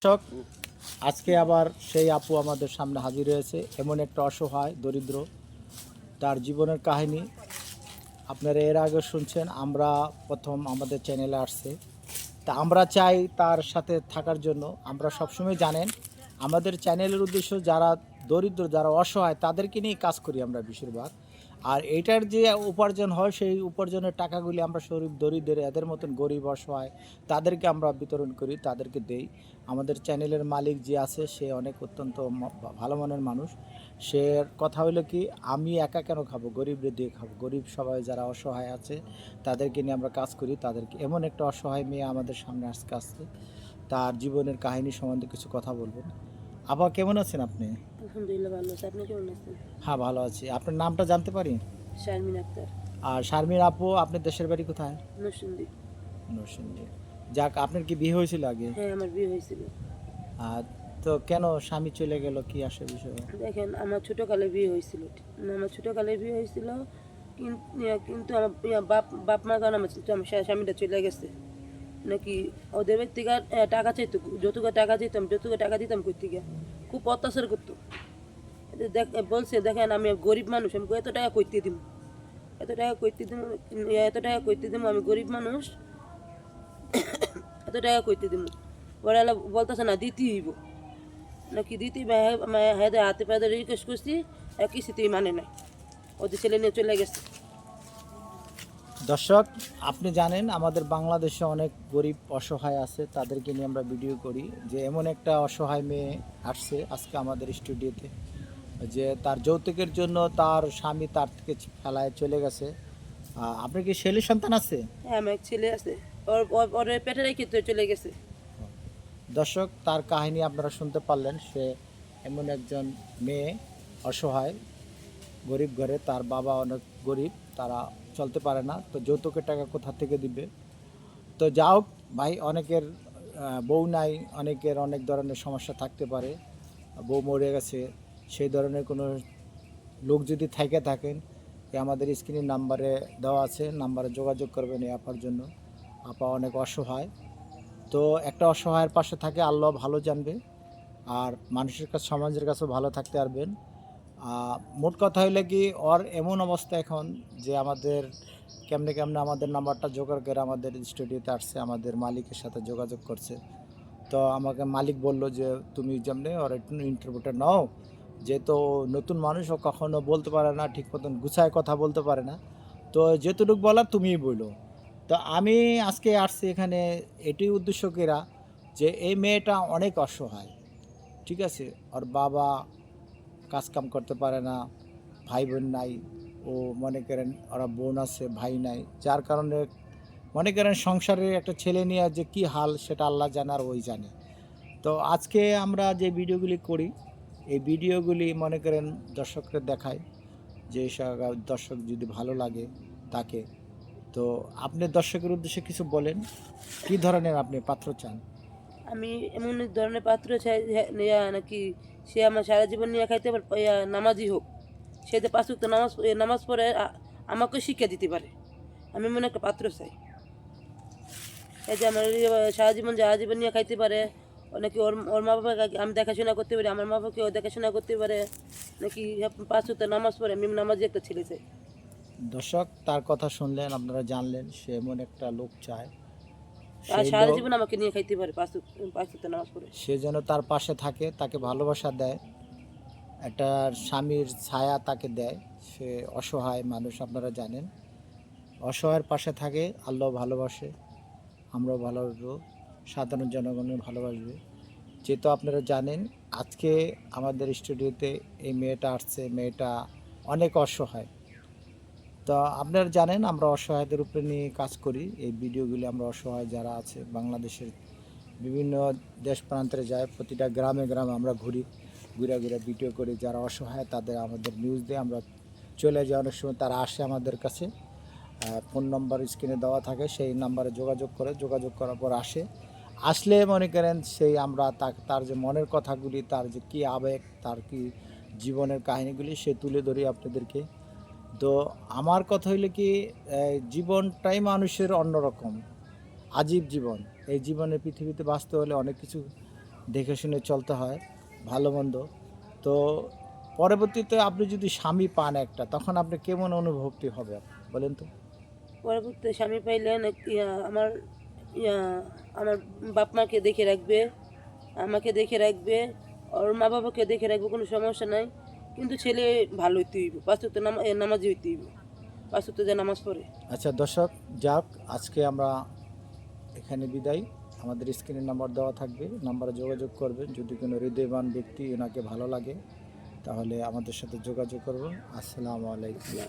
দর্শক, আজকে আবার সেই আপু আমাদের সামনে হাজির হয়েছে। এমন একটা অসহায় দরিদ্র, তার জীবনের কাহিনী আপনারা এর আগে শুনছেন। আমরা প্রথম আমাদের চ্যানেলে আসছে, তা আমরা চাই তার সাথে থাকার জন্য। আমরা সবসময় জানেন আমাদের চ্যানেলের উদ্দেশ্য যারা দরিদ্র, যারা অসহায় তাদেরকে নিয়ে কাজ করি আমরা বেশিরভাগ। আর এইটার যে উপার্জন হয় সেই উপার্জনের টাকাগুলি আমরা শরীর দরিদ্র এদের মতন গরিব অসহায় তাদেরকে আমরা বিতরণ করি, তাদেরকে দেই। আমাদের চ্যানেলের মালিক যে আছে সে অনেক অত্যন্ত ভালো মনের মানুষ। সে কথা হলো কি, আমি একা কেন খাবো, গরিবদের দিয়ে খাবো। গরিব সবাই যারা অসহায় আছে তাদেরকে নিয়ে আমরা কাজ করি। তাদেরকে এমন একটা অসহায় মেয়ে আমাদের সামনে আজকে আসছে, তার জীবনের কাহিনী সম্বন্ধে কিছু কথা বলবেন। আপা, কেমন আছেন আপনি? আলহামদুলিল্লাহ ভালো আছি। আপনি কেমন আছেন? হ্যাঁ, ভালো আছি। আপনার নামটা জানতে পারি? শারমিন আক্তার, আর শারমিন আপু, আপনার দেশের বাড়ি কোথায়? নরসিংদী। নরসিংদী। যাক, আপনার কি বিয়ে হয়েছিল আগে? হ্যাঁ, আমার বিয়ে হয়েছিল। আর তো কেন স্বামী চলে গেল, কি আসে বিষয়? দেখেন, আমার ছোটোকালে বিয়ে হয়েছিল। আমার ছোটোকালে বিয়ে হয়েছিল, কিন্তু আমার বাপ বাপ মার কারণে আমার স্বামীটা চলে গেছে। নাকি ওদের বাড়ি থেকে টাকা চাইতো, যৌতুকে টাকা চাইতাম, যৌতুকে টাকা দিতাম কই থেকে। খুব অত্যাচার করতো। বলছে, দেখেন আমি গরিব মানুষ, আমি এত টাকা কইতে দিব, এত টাকা কইতে দিব, এত টাকা কইতে দিব, আমি গরিব মানুষ, এত টাকা কইতে দিব। ওরা বলতেছে না, দিতেই হইব নাকি দিতেই। হ্যাঁ, হাতে পায়ে রিকোয়েস্ট করছি, কিছুতেই মানে নাই। ওদের ছেলে নিয়ে চলে গেছে। দর্শক, আপনি জানেন আমাদের বাংলাদেশে অনেক গরিব অসহায় আছে, তাদেরকে নিয়ে আমরা ভিডিও করি। যে এমন একটা অসহায় মেয়ে আসছে আজকে আমাদের স্টুডিওতে, যে তার যৌতুকের জন্য তার স্বামী তার থেকে ফেলায় চলে গেছে। আপনার কি ছেলে সন্তান আছে? হ্যাঁ, আমার এক ছেলে আছে, ওর পেটে রেখে তো চলে গেছে। দর্শক, তার কাহিনী আপনারা শুনতে পারলেন। সে এমন একজন মেয়ে, অসহায়, গরিব ঘরে, তার বাবা অনেক গরিব, তারা চলতে পারে না, তো যৌতুকের টাকা কোথা থেকে দিবে? তো যা হোক ভাই, অনেকের বউ নাই, অনেকের অনেক ধরনের সমস্যা থাকতে পারে, বউ মরে গেছে, সেই ধরনের কোনো লোক যদি থেকে থাকেন, আমাদের স্ক্রিনের নাম্বারে দেওয়া আছে, নাম্বারে যোগাযোগ করবেন এই আপার জন্য। আপা অনেক অসহায়। তো একটা অসহায়ের পাশে থাকে আল্লাহ ভালো জানবে, আর মানুষের কাছে, সমাজের কাছেও ভালো থাকতে পারবেন। মোট কথা হইলে কি, ওর এমন অবস্থা এখন যে আমাদের কেমনে কেমনে আমাদের নাম্বারটা জোগাড় করে আমাদের স্টুডিওতে আসছে, আমাদের মালিকের সাথে যোগাযোগ করছে। তো আমাকে মালিক বলল যে তুমি যেমনি ওর একটু ইন্টারভিউটা নাও, যেহেতু নতুন মানুষ, ও কখনো বলতে পারে না ঠিক মতন, গুছায় কথা বলতে পারে না, তো যেটুকু বলার তুমিই বলো। তো আমি আজকে আসছি এখানে এটাই উদ্দেশ্য কেরা, যে এই মেয়েটা অনেক অসহায়। ঠিক আছে, ওর বাবা কাজকাম করতে পারে না, ভাই বোন নাই, ও মনে করেন ওরা বোন আছে, ভাই নাই, যার কারণে মনে করেন সংসারের একটা ছেলে নিয়ে যে কি হাল সেটা আল্লাহ জানে আর ওই জানে। তো আজকে আমরা যে ভিডিওগুলি করি, এই ভিডিওগুলি মনে করেন দর্শকদের দেখাই, যে দর্শক যদি ভালো লাগে তাকে। তো আপনি দর্শকের উদ্দেশ্যে কিছু বলেন, কি ধরনের আপনি পাত্র চান? আমি এমন ধরনের পাত্র চাই নাকি সে আমার সারা জীবন নিয়ে খাইতে পারে, নামাজি হোক, সে যে 5 ওয়াক্ত নামাজ পড়ে আমাকে শিক্ষা দিতে পারে। আমি মনে একটা পাত্র চাই, এই যে আমার সারা জীবন যে আজীবন নিয়ে খাইতে পারে। নাকি ওর ওর মা বাবাকে আমি দেখাশোনা করতে পারি, আমার মা বাবাকে ও দেখাশোনা করতে পারে। নাকি 5 ওয়াক্ত নামাজ পড়ে, আমি নামাজি একটা ছেলে চাই। দর্শক, তার কথা শুনলেন, আপনারা জানলেন সে এমন একটা লোক চায়, আর সেই সারা লোক জীবন আমাকে নিয়ে খাইতে পারে, 5 ওয়াক্ত নামাজ পড়ে। সে যেন তার পাশে থাকে, তাকে ভালোবাসা দেয়, একটা স্বামীর ছায়া তাকে দেয়। সে অসহায় মানুষ, আপনারা জানেন। অসহায়ের পাশে থাকে আল্লাহ ভালোবাসে, আমরাও ভালোবাসবো, সাধারণ জনগণের ভালোবাসবে। যেহেতু আপনারা জানেন আজকে আমাদের স্টুডিওতে এই মেয়েটা আসছে, মেয়েটা অনেক অসহায়। তো আপনারা জানেন আমরা অসহায়দের উপরে নিয়ে কাজ করি। এই ভিডিওগুলি আমরা অসহায় যারা আছে বাংলাদেশের বিভিন্ন দেশ প্রান্তে যায়, প্রতিটা গ্রামে গ্রামে আমরা ঘুরি, ঘুরে ঘুরে ভিডিও করি। যারা অসহায় তাদের আমাদের নিউজ দিয়ে আমরা চলে যাই, অনেক সময় তারা আসে আমাদের কাছে। ফোন নম্বর স্ক্রিনে দেওয়া থাকে, সেই নাম্বারে যোগাযোগ করে, যোগাযোগ করার পর আসলে মনে করেন সেই আমরা তার যে মনের কথাগুলি, তার যে কী আবেগ, তার কি জীবনের কাহিনীগুলি সে তুলে ধরি আপনাদেরকে। তো আমার কথা হইলে কি, জীবনটাই মানুষের অন্যরকম, আজীব জীবন। এই জীবনে পৃথিবীতে বাঁচতে হলে অনেক কিছু দেখে শুনে চলতে হয়, ভালো মন্দ। তো পরবর্তীতে আপনি যদি স্বামী পান একটা, তখন আপনি কেমন অনুভূতি হবে বলেন তো? পরবর্তীতে স্বামী পাইলে আমার ইয়া আমার বাপ মাকে দেখে রাখবে, আমাকে দেখে রাখবে, ওর মা বাবাকে দেখে রাখবে, কোনো সমস্যা নাই। কিন্তু ছেলে ভালো হইতে হইব, পাঁচ ওয়াক্ত নামাজি হইতে হইব, পাঁচ ওয়াক্ত যে নামাজ পড়ে। আচ্ছা দর্শক, যাক, আজকে আমরা এখানে বিদায়। আমাদের স্ক্রিনের নাম্বার দেওয়া থাকবে, নাম্বারে যোগাযোগ করবেন। যদি কোনো হৃদয়বান ব্যক্তি এনাকে ভালো লাগে তাহলে আমাদের সাথে যোগাযোগ করবেন। আসসালামু আলাইকুম।